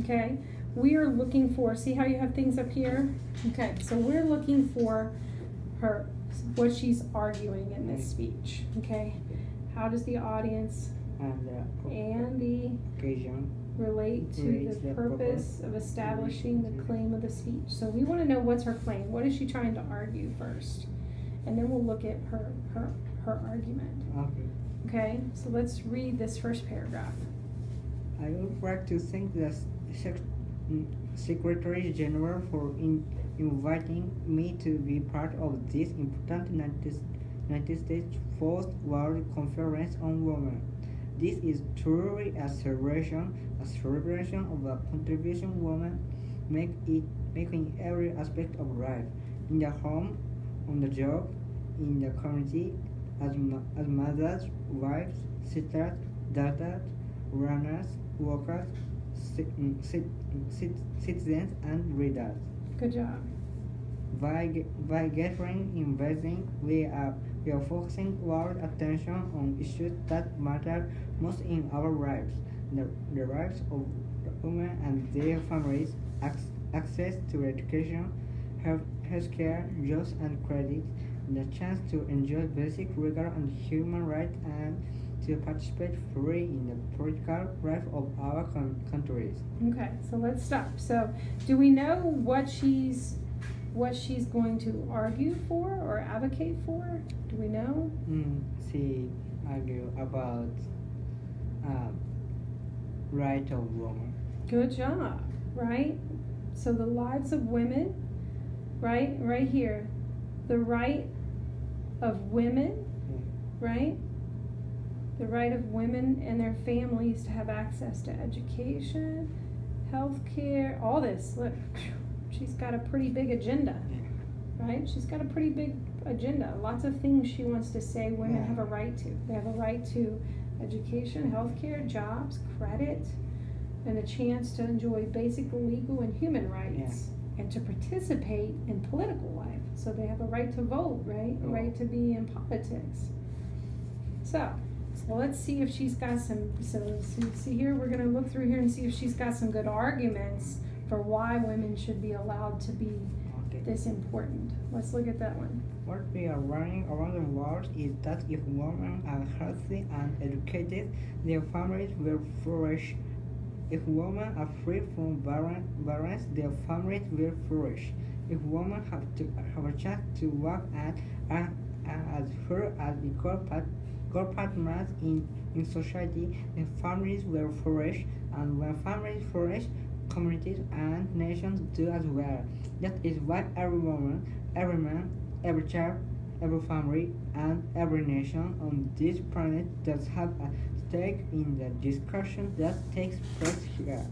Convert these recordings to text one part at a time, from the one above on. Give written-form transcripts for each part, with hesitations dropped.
Okay, we are looking for, see how you have things up here? Okay, so we're looking for her, what she's arguing in this speech. Okay, how does the audience and the occasion relate to the purpose of establishing the claim of the speech? So we want to know what's her claim. What is she trying to argue first? And then we'll look at her argument. Okay, so let's read this first paragraph. I would like to thank the Secretary General for inviting me to be part of this important United States Fourth World Conference on Women. This is truly a celebration of the contribution women make in every aspect of life, in the home, on the job, in the community, as mothers, wives, sisters, daughters, runners, workers, citizens, and readers. Good job. By gathering investing, we are focusing world attention on issues that matter most in our lives: the rights of women and their families, access to education, healthcare, jobs and credit, the chance to enjoy basic legal and human rights, and to participate fully in the political life of our countries. Okay, so let's stop. So, do we know what she's going to argue for or advocate for? Do we know? She argue about right of women. Good job, right? So the lives of women, right here, the right of women, right? The right of women and their families to have access to education, health care, all this. Look, she's got a pretty big agenda, right? She's got a pretty big agenda. Lots of things she wants to say women have a right to. They have a right to education, health care, jobs, credit, and a chance to enjoy basic legal and human rights, and to participate in political life. So they have a right to vote, right? A right to be in politics. So let's see if she's got some, see here, we're going to look through here and see if she's got some good arguments for why women should be allowed to be this important. Let's look at that one. What we are learning around the world is that if women are healthy and educated, their families will flourish. If women are free from violence, their families will flourish. If women have a chance to work as full as equal partners in society, their families will flourish, and when families flourish, communities and nations do as well. That is why every woman, every man, every child, every family, and every nation on this planet does have a stake in the discussion that takes place here.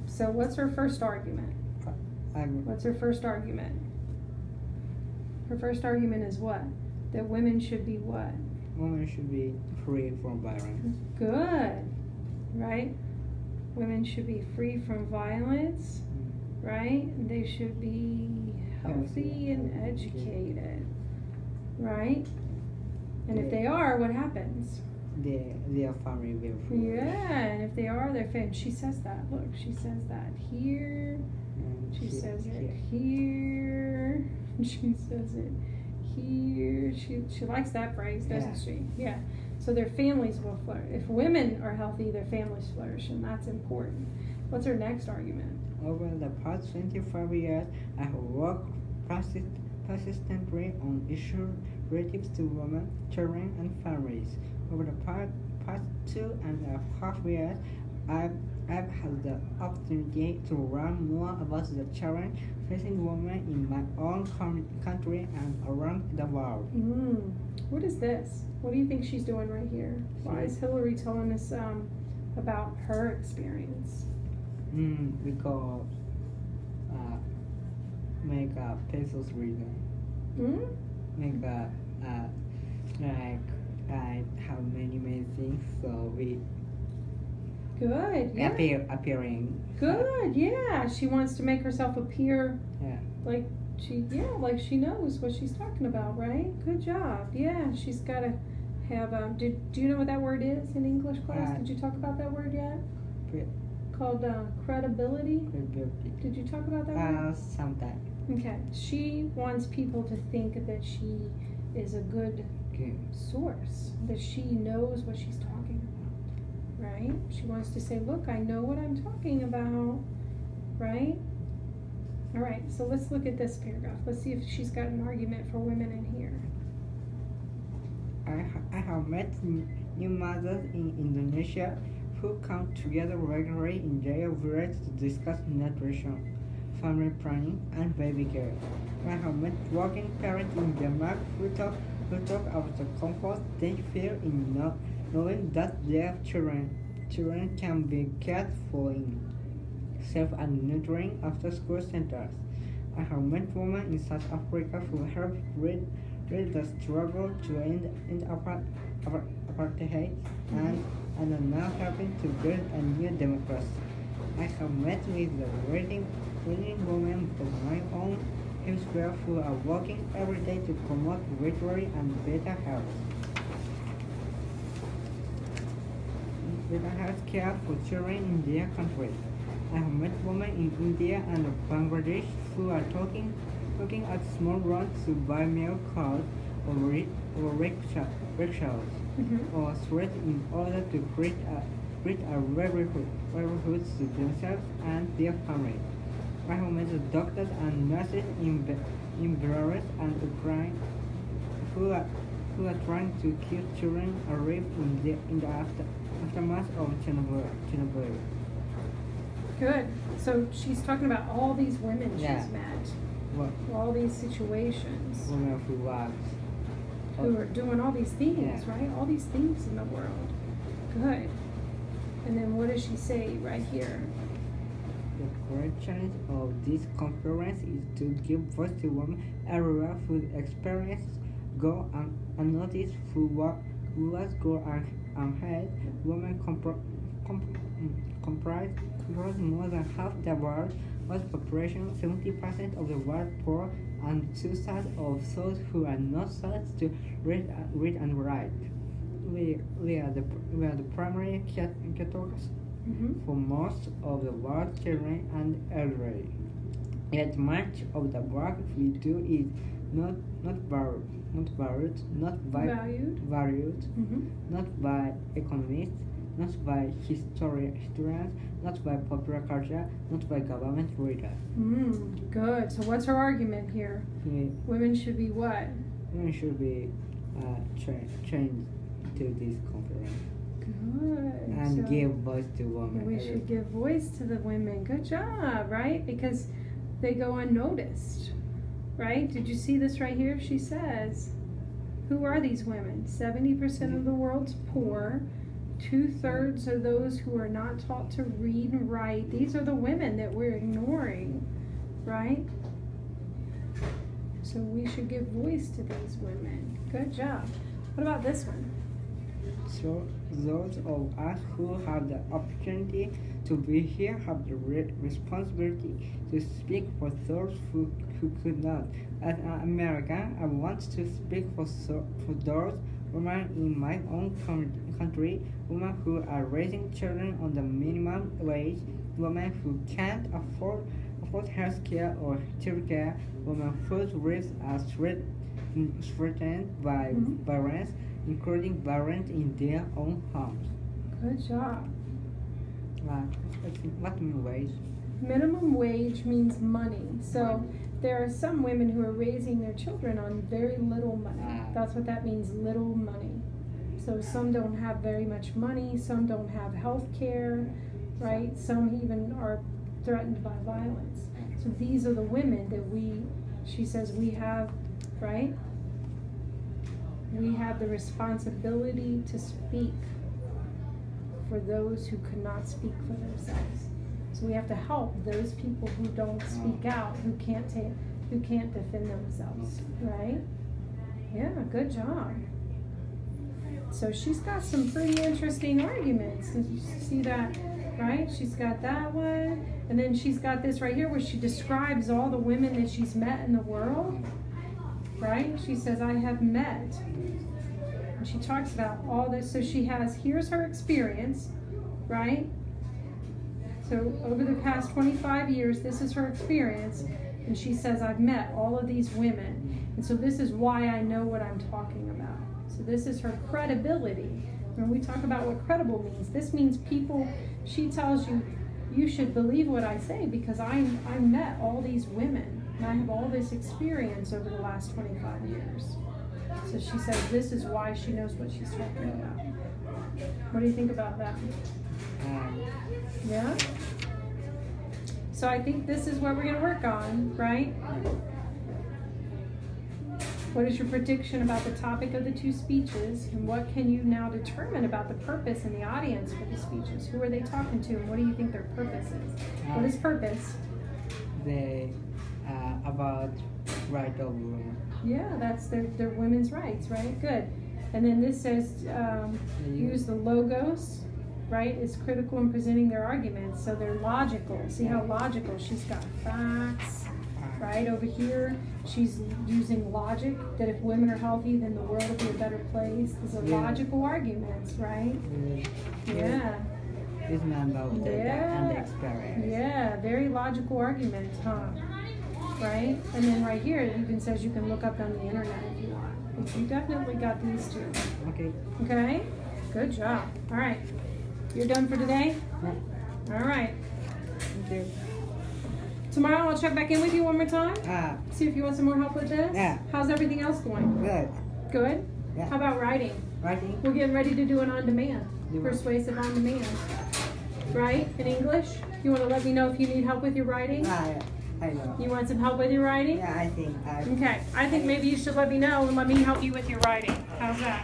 So what's her first argument? What's her first argument? Her first argument is what? That women should be what? Women should be free from violence. Good, right? Women should be free from violence, right? They should be healthy and educated, right? And if they are, what happens? Their family will flourish. Yeah, and if they are, their family. She says that. Look, she says that here. She says it here. She says it here. She likes that phrase, doesn't she? Yeah. So their families will flourish. If women are healthy, their families flourish, and that's important. What's her next argument? Over the past 25 years, I have worked persistently on issues related to women, children, and families. Over the past 2.5 years, I've had the opportunity to learn more about the challenge facing women in my own country and around the world. What is this? What do you think she's doing right here? Why is Hillary telling us about her experience? Because make a pesos reason. Make a like how many things, so we good, yeah. appearing. Good, yeah. She wants to make herself appear like she knows what she's talking about, right? Good job. Yeah, she's got to have do you know what that word is in English class? Did you talk about that word yet? called credibility. Credibility. Did you talk about that? Sometimes. Okay. She wants people to think that she is a good source, that she knows what she's talking about, right? She wants to say, look, I know what I'm talking about, right? All right, so let's look at this paragraph. Let's see if she's got an argument for women in here. I have met new mothers in Indonesia who come together regularly in their village to discuss nutrition, family planning, and baby care. I have met working parents in Denmark who talk about the comfort they feel in knowing that their children can be cared for in safe and nurturing after-school centers. I have met women in South Africa who helped rid the struggle to end apartheid and are now helping to build a new democracy. I have met with the leading women of my own hemisphere who are working every day to promote victory and better health care for children in their country. I have met women in India and Bangladesh who are talking at small runs to buy milk cows or rickshaws or thread in order to create a livelihood to themselves and their families. I have met the doctors and nurses in Belarus and Ukraine who are trying to keep children alive in the aftermath of Chernobyl. Good. So she's talking about all these women she's met. What? All these situations. Women who are doing all these things, right? All these things in the world. Good. And then what does she say right here? The great challenge of this conference is to give voice to women everywhere whose experiences go unnoticed, who go unheard. Women comprise more than half the world's population, 70% of the world poor, and 2/3 of those who are not taught to read and write. We are the primary caregivers for most of the world's children and elderly. Yet much of the work we do is not valued, not by economists, not by historians, not by popular culture, not by government leaders. Good. So what's her argument here? Women should be what? Women should be trained to this conference. Good. And give voice to women. We should give voice to the women. Good job, right? Because they go unnoticed, right? Did you see this right here? She says, who are these women? 70% of the world's poor. 2/3 of those who are not taught to read and write. These are the women that we're ignoring, right? So we should give voice to these women. Good job. What about this one? So those of us who have the opportunity to be here have the responsibility to speak for those who could not. As an American, I want to speak for those women in my own country, women who are raising children on the minimum wage, women who can't afford health care or childcare, women whose lives are threatened by violence, including violence in their own homes. Good job. What minimum wage? Minimum wage means money. So there are some women who are raising their children on very little money. That's what that means, little money. So some don't have very much money, some don't have health care, right? Some even are threatened by violence. So these are the women that she says we have, right? We have the responsibility to speak for those who could not speak for themselves. So we have to help those people who don't speak out, who can't defend themselves, right? Yeah, good job. So she's got some pretty interesting arguments. Did you see that, right? She's got that one, and then she's got this right here where she describes all the women that she's met in the world, right? She says, I have met. And she talks about all this. So she has, here's her experience, right? So over the past 25 years, this is her experience. And she says, I've met all of these women. And so this is why I know what I'm talking about. So this is her credibility. When we talk about what credible means, this means people, she tells you, you should believe what I say because I met all these women. And I have all this experience over the last 25 years. So she says this is why she knows what she's talking about. What do you think about that? Yeah? So I think this is what we're going to work on, right? What is your prediction about the topic of the two speeches? And what can you now determine about the purpose and the audience for the speeches? Who are they talking to and what do you think their purpose is? What is purpose? About right of women. Yeah, that's their women's rights, right? Good. And then this says use the logos, right? It's critical in presenting their arguments. So they're logical. See how logical? She's got facts, right? Over here, she's using logic that if women are healthy, then the world will be a better place. These are logical arguments, right? Yeah. This man about the and the experience. Yeah, very logical arguments, huh? Right? And then right here, it even says you can look up on the internet if you want. But you definitely got these two. Okay. Okay? Good job. All right. You're done for today? Yeah. All right. Thank you. Tomorrow I'll check back in with you one more time. See if you want some more help with this. Yeah. How's everything else going? Good. Good? Yeah. How about writing? Writing? We're getting ready to do an on-demand. Persuasive on-demand. Right? In English? You want to let me know if you need help with your writing? Yeah. I know. You want some help with your writing? Yeah, I think. Okay. I think maybe you should let me know and let me help you with your writing. How's that?